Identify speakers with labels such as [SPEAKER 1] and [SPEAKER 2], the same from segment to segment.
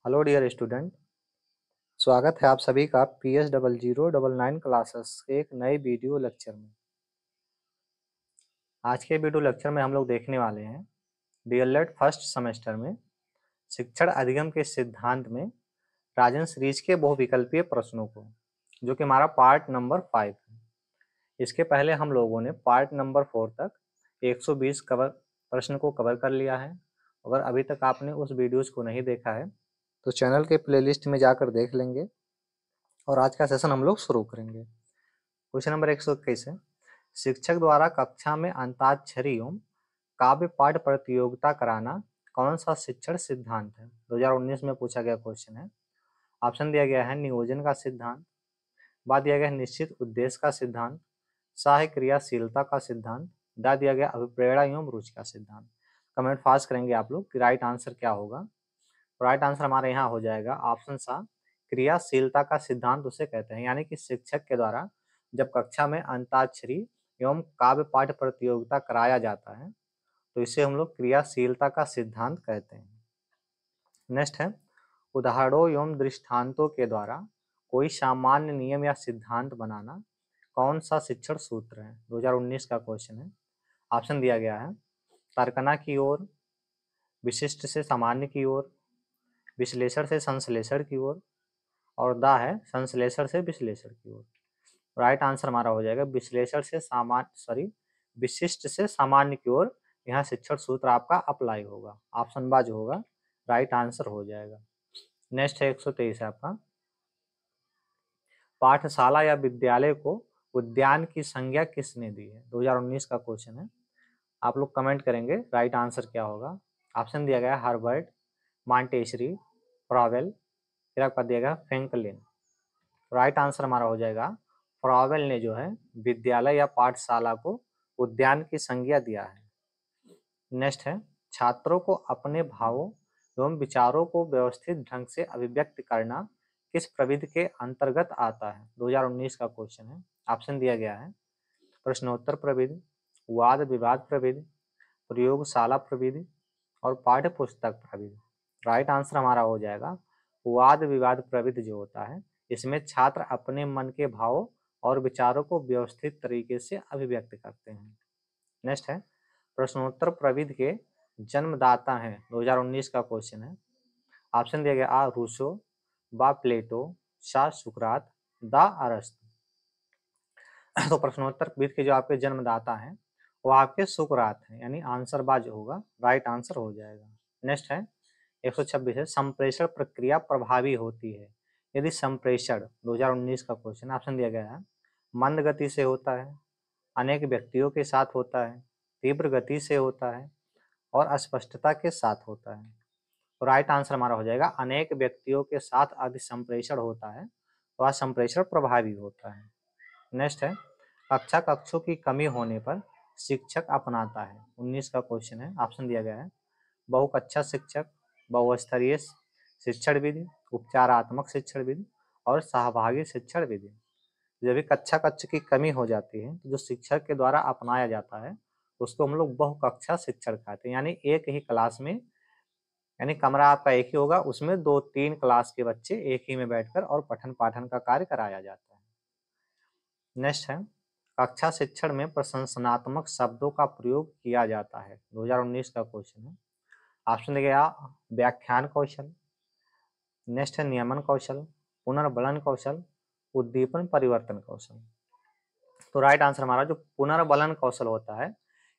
[SPEAKER 1] Hello dear student. स्वागत है आप सभी का PS0009 क्लासेस के एक नए वीडियो लेक्चर में। आज के वीडियो लेक्चर में हम लोग देखने वाले हैं डीएलएड फर्स्ट सेमेस्टर में शिक्षण अधिगम के सिद्धांत में राजन सीरीज के बहुविकल्पीय प्रश्नों को, जो कि हमारा पार्ट नंबर 5 है। इसके पहले हम लोगों ने पार्ट नंबर 4 तक 120 प्रश्न को कवर कर लिया है। अगर अभी तक आपने उस वीडियोज़ को नहीं देखा है तो चैनल के प्लेलिस्ट में जाकर देख लेंगे। और आज का सेशन हम लोग शुरू करेंगे। क्वेश्चन नंबर 121 है, शिक्षक द्वारा कक्षा में अंताक्षरी एवं काव्य पाठ प्रतियोगिता कराना कौन सा शिक्षण सिद्धांत है? 2019 में पूछा गया क्वेश्चन है। ऑप्शन दिया गया है नियोजन का सिद्धांत, बाद दिया गया है निश्चित उद्देश्य का सिद्धांत, सहायक क्रियाशीलता का सिद्धांत, दा दिया गया अभिप्रेरणा एवं रुचि का सिद्धांत। कमेंट फास्ट करेंगे आप लोग कि राइट आंसर क्या होगा। राइट आंसर हमारे यहाँ हो जाएगा ऑप्शन सा, क्रियाशीलता का सिद्धांत उसे कहते हैं। यानी कि शिक्षक के द्वारा जब कक्षा में अंताक्षरी एवं काव्य पाठ प्रतियोगिता कराया जाता है तो इसे हम लोग क्रियाशीलता का सिद्धांत कहते हैं। नेक्स्ट है, उदाहरणों एवं दृष्टांतों के द्वारा कोई सामान्य नियम या सिद्धांत बनाना कौन सा शिक्षण सूत्र है? 2019 का क्वेश्चन है। ऑप्शन दिया गया है तर्कना की ओर, विशिष्ट से सामान्य की ओर, विश्लेषण से संश्लेषण की ओर, और दा है संश्लेषण से विश्लेषण की ओर। राइट आंसर हमारा हो जाएगा विश्लेषण से विशिष्ट से सामान्य की ओर। यहाँ शिक्षण सूत्र आपका अप्लाई होगा। ऑप्शन बा जो होगा राइट आंसर हो जाएगा। नेक्स्ट है 123 है आपका, पाठशाला या विद्यालय को उद्यान की संज्ञा किसने दी है? 2019 का क्वेश्चन है। आप लोग कमेंट करेंगे राइट आंसर क्या होगा। ऑप्शन दिया गया हर्बर्ट, मॉन्टेसरी, फ्रावेल, फिर आपका दिया गया फ्रैंकलिन। राइट आंसर हमारा हो जाएगा फ्रावेल ने जो है विद्यालय या पाठशाला को उद्यान की संज्ञा दिया है। नेक्स्ट है, छात्रों को अपने भावों एवं विचारों को व्यवस्थित ढंग से अभिव्यक्त करना किस प्रविधि के अंतर्गत आता है? 2019 का क्वेश्चन है। ऑप्शन दिया गया है प्रश्नोत्तर प्रविधि, वाद विवाद प्रविधि, प्रयोगशाला प्रविधि और पाठ्य पुस्तक प्रविधि। राइट आंसर हमारा हो जाएगा वाद विवाद प्रविधि जो होता है, इसमें छात्र अपने मन के भावों और विचारों को व्यवस्थित तरीके से अभिव्यक्त करते हैं। नेक्स्ट है, प्रश्नोत्तर प्रविधि के जन्मदाता हैं? 2019 का क्वेश्चन है। ऑप्शन दिया गया आ रूसो, बा प्लेटो, सा सुकरात, दा अरस्तु। तो प्रश्नोत्तर विधि के जो आपके जन्मदाता हैं वो आपके सुकरात हैं, यानी आंसर बा जो होगा राइट आंसर हो जाएगा। नेक्स्ट है 126 है, संप्रेषण प्रक्रिया प्रभावी होती है यदि संप्रेषण, 2019 का क्वेश्चन। ऑप्शन दिया गया है मंद गति से होता है, अनेक व्यक्तियों के साथ होता है, तीव्र गति से होता है और अस्पष्टता के साथ होता है। तो राइट आंसर हमारा हो जाएगा अनेक व्यक्तियों के साथ यदि संप्रेषण होता है तो वह संप्रेषण प्रभावी होता है। नेक्स्ट है, कक्षों की कमी होने पर शिक्षक अपनाता है? 19 का क्वेश्चन है। ऑप्शन दिया गया है बहुकक्षा शिक्षक, बहुस्तरीय शिक्षण विधि, उपचारात्मक शिक्षण विधि और सहभागी शिक्षण विधि। जब भी कक्ष की कमी हो जाती है तो जो शिक्षक के द्वारा अपनाया जाता है उसको हम लोग बहुकक्षा शिक्षण कहते हैं। यानी एक ही क्लास में, यानी कमरा आपका एक ही होगा, उसमें 2-3 क्लास के बच्चे एक ही में बैठकर और पठन पाठन का कार्य कराया जाता है। नेक्स्ट है, कक्षा शिक्षण में प्रशंसनात्मक शब्दों का प्रयोग किया जाता है? 2019 का क्वेश्चन है। ऑप्शन दिया गया व्याख्यान कौशल, नेक्स्ट है नियमन कौशल, पुनर्बलन कौशल, उद्दीपन परिवर्तन कौशल। तो राइट आंसर हमारा जो पुनर्बलन कौशल होता है,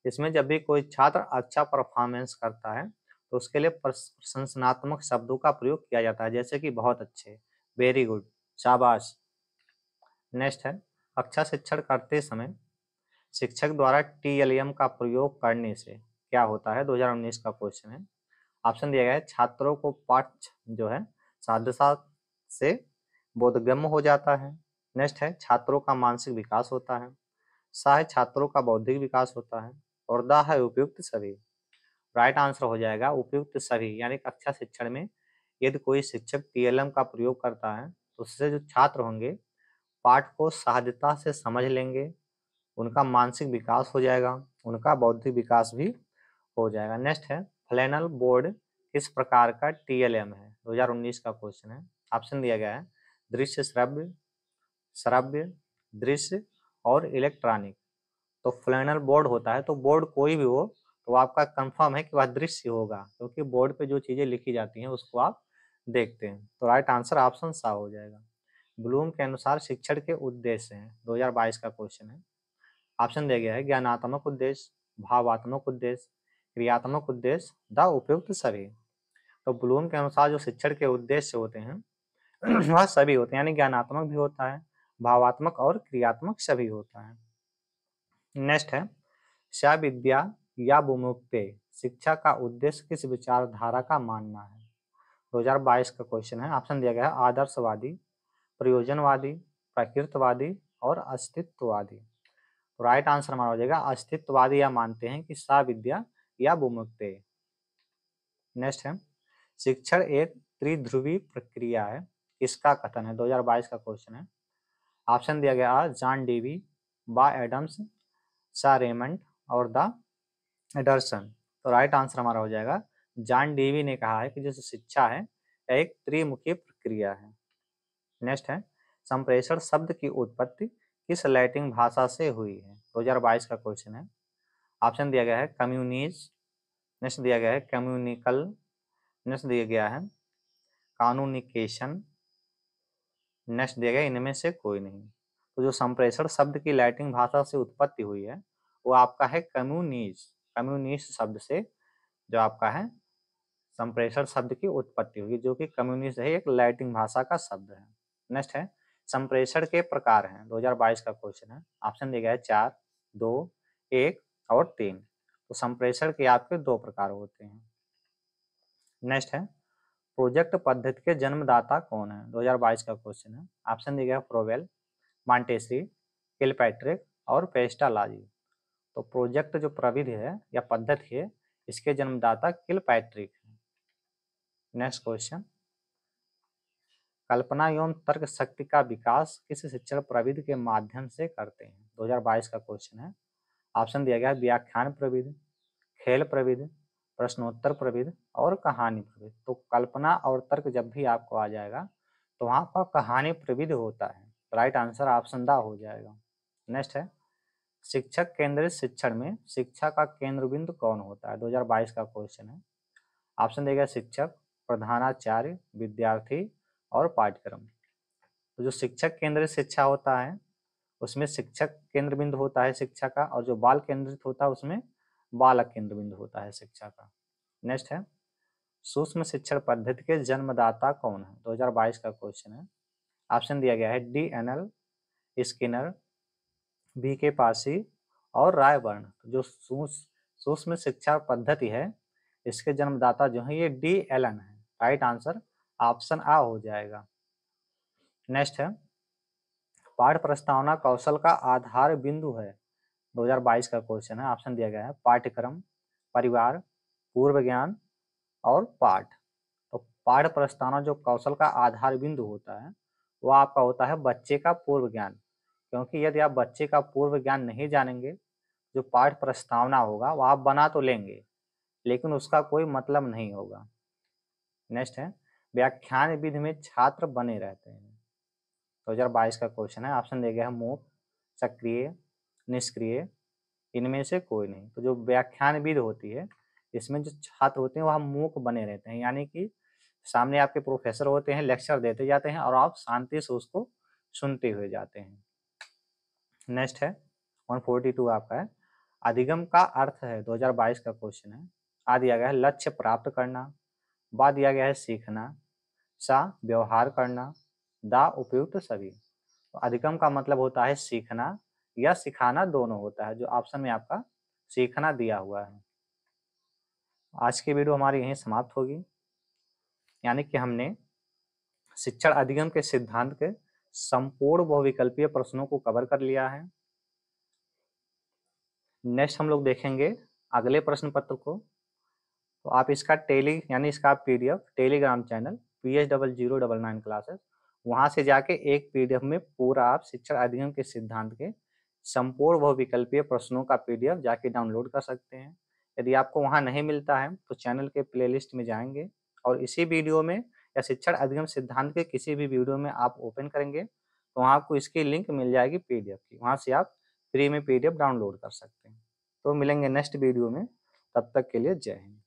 [SPEAKER 1] इसमें जब भी कोई छात्र अच्छा परफॉर्मेंस करता है तो उसके लिए प्रशंसनात्मक शब्दों का प्रयोग किया जाता है, जैसे कि बहुत अच्छे, वेरी गुड, शाबाश। नेक्स्ट है, कक्षा शिक्षण करते समय शिक्षक द्वारा TLM का प्रयोग करने से क्या होता है? 2019 का क्वेश्चन है। ऑप्शन दिया गया है छात्रों को पाठ जो है साधता से बोधगम्य हो जाता है। नेक्स्ट है छात्रों का मानसिक विकास होता है, सा है छात्रों का बौद्धिक विकास होता है और दा है उपयुक्त सभी। राइट आंसर हो जाएगा उपयुक्त सभी। यानी कक्षा शिक्षण में यदि कोई शिक्षक TLM का प्रयोग करता है तो उससे जो छात्र होंगे पाठ को सहजता से समझ लेंगे, उनका मानसिक विकास हो जाएगा, उनका बौद्धिक विकास भी हो जाएगा। नेक्स्ट है फ्लैनल बोर्ड किस प्रकार का TLM है? 2019 का क्वेश्चन है। ऑप्शन दिया गया है दृश्य, श्रव्य, श्रव्य, दृश्य और इलेक्ट्रॉनिक। तो फ्लैनल बोर्ड होता है, तो बोर्ड कोई भी हो तो आपका कंफर्म है कि वह दृश्य होगा, क्योंकि बोर्ड पे जो चीजें लिखी जाती हैं उसको आप देखते हैं। तो राइट आंसर ऑप्शन सा हो जाएगा। ब्लूम के अनुसार शिक्षण के उद्देश्य हैं, 2022 का क्वेश्चन है। ऑप्शन दिया गया है ज्ञानात्मक उद्देश्य, भावात्मक उद्देश्य, क्रियात्मक उद्देश्य, द उपयुक्त सभी। तो ब्लूम के अनुसार जो शिक्षण के उद्देश्य होते हैं वह सभी होते हैं, यानी ज्ञानात्मक भी होता है, भावात्मक और क्रियात्मक सभी होता है। नेक्स्ट है सा विद्या या बुमुक्ते, शिक्षा का उद्देश्य किस विचारधारा का मानना है। 2022 का क्वेश्चन है। ऑप्शन दिया गया है आदर्शवादी, प्रयोजनवादी, प्रकृतवादी और अस्तित्ववादी। तो राइट आंसर हमारा हो जाएगा अस्तित्ववादी, या मानते हैं कि सा विद्या या बुमुक्ते। नेक्स्ट है शिक्षण एक त्रिध्रुवी प्रक्रिया है, किसका कथन है। 2022 का क्वेश्चन है। ऑप्शन दिया गया जॉन डेवी, बा एडम्स, सा रेमंड और द एडरसन। तो राइट आंसर हमारा हो जाएगा जॉन डेवी ने कहा है कि जैसे शिक्षा है एक त्रिमुखी प्रक्रिया है। नेक्स्ट है संप्रेषण शब्द की उत्पत्ति किस लैटिन भाषा से हुई है। 2022 का क्वेश्चन है। ऑप्शन दिया गया है कम्युनिज, नेक्स्ट दिया गया है कम्युनिकल, नेक्स्ट दिया गया है कम्युनिकेशन, नेक्स्ट दिया गया इनमें से कोई नहीं। तो जो संप्रेषण शब्द की लैटिन भाषा से उत्पत्ति हुई है वो आपका है कम्युनिज। कम्युनिस्ट शब्द से जो आपका है संप्रेषण शब्द की उत्पत्ति हुई, जो कि कम्युनिस्ट है एक लैटिन भाषा का शब्द है। नेक्स्ट है संप्रेषण के प्रकार हैं, 2022 का क्वेश्चन है। ऑप्शन दिया गया है 4, 2, 1 और 3। तो संप्रेषण के आपके 2 प्रकार होते हैं। नेक्स्ट है प्रोजेक्ट पद्धति के जन्मदाता कौन है। 2022 का क्वेश्चन है। ऑप्शन दिया गया फ्रोवेल, मॉन्टेसरी, किलपैट्रिक और पेस्टालॉजी। तो प्रोजेक्ट जो प्रविधि है या पद्धति है इसके जन्मदाता किलपैट्रिक है। नेक्स्ट क्वेश्चन कल्पना एवं तर्क शक्ति का विकास किस शिक्षण प्रविधि के माध्यम से करते हैं। 2022 का क्वेश्चन है। ऑप्शन दिया गया है व्याख्यान प्रविधि, खेल प्रविधि, प्रश्नोत्तर प्रविधि और कहानी प्रविधि। तो कल्पना और तर्क जब भी आपको आ जाएगा तो वहाँ पर कहानी प्रविधि होता है। राइट आंसर ऑप्शन द हो जाएगा। नेक्स्ट है शिक्षक केंद्रित शिक्षण में शिक्षा का केंद्र बिंदु कौन होता है। 2022 का क्वेश्चन है। ऑप्शन दिया गया शिक्षक, प्रधानाचार्य, विद्यार्थी और पाठ्यक्रम। तो जो शिक्षक केंद्रित शिक्षा होता है उसमें शिक्षक केंद्र बिंदु होता है शिक्षा का, और जो बाल केंद्रित होता है उसमें बालक केंद्र बिंदु होता है शिक्षा का। नेक्स्ट है सूक्ष्म शिक्षण पद्धति के जन्मदाता कौन है। 2022 का क्वेश्चन है। ऑप्शन दिया गया है DNL, स्किनर, BK पासी और रायबर्न। जो सूक्ष्म शिक्षा पद्धति है इसके जन्मदाता जो है ये DLN है। राइट आंसर ऑप्शन आ हो जाएगा। नेक्स्ट है पाठ प्रस्तावना कौशल का आधार बिंदु है। 2022 का क्वेश्चन है। ऑप्शन दिया गया है पाठ्यक्रम, परिवार, पूर्व ज्ञान और पाठ। तो पाठ प्रस्तावना जो कौशल का आधार बिंदु होता है वो आपका होता है बच्चे का पूर्व ज्ञान, क्योंकि यदि आप बच्चे का पूर्व ज्ञान नहीं जानेंगे जो पाठ प्रस्तावना होगा वो आप बना तो लेंगे लेकिन उसका कोई मतलब नहीं होगा। नेक्स्ट है व्याख्यान विधि में छात्र बने रहते हैं। 2022 का क्वेश्चन है। ऑप्शन दिया गया है मूक, सक्रिय, निष्क्रिय, इनमें से कोई नहीं। तो जो व्याख्यान विधि होती है इसमें जो छात्र होते हैं वह मूक बने रहते हैं, यानी कि सामने आपके प्रोफेसर होते हैं, लेक्चर देते जाते हैं और आप शांति से उसको सुनते हुए जाते हैं। नेक्स्ट है 142 आपका है अधिगम का अर्थ है। 2022 का क्वेश्चन है। आ दिया गया है लक्ष्य प्राप्त करना, बा दिया गया है सीखना, सा व्यवहार करना, दा उपयुक्त सभी। तो अधिगम का मतलब होता है सीखना या सिखाना दोनों होता है, जो ऑप्शन में आपका सीखना दिया हुआ है। आज की वीडियो हमारी यहीं समाप्त होगी, यानी कि हमने शिक्षण अधिगम के सिद्धांत के संपूर्ण बहुविकल्पीय प्रश्नों को कवर कर लिया है। नेक्स्ट हम लोग देखेंगे अगले प्रश्न पत्र को। तो आप इसका यानी इसका PDF Telegram channel PH0009 classes, वहां से जाके एक PDF में पूरा आप शिक्षण अधिगम के सिद्धांत के संपूर्ण बहुविकल्पीय प्रश्नों का PDF जाके डाउनलोड कर सकते हैं। यदि आपको वहां नहीं मिलता है तो चैनल के प्लेलिस्ट में जाएंगे और इसी वीडियो में या शिक्षण अधिगम सिद्धांत के किसी भी वीडियो में आप ओपन करेंगे तो वहाँ आपको इसकी लिंक मिल जाएगी पीडीएफ की, वहाँ से आप फ्री में पीडीएफ डाउनलोड कर सकते हैं। तो मिलेंगे नेक्स्ट वीडियो में, तब तक के लिए जय हिंद।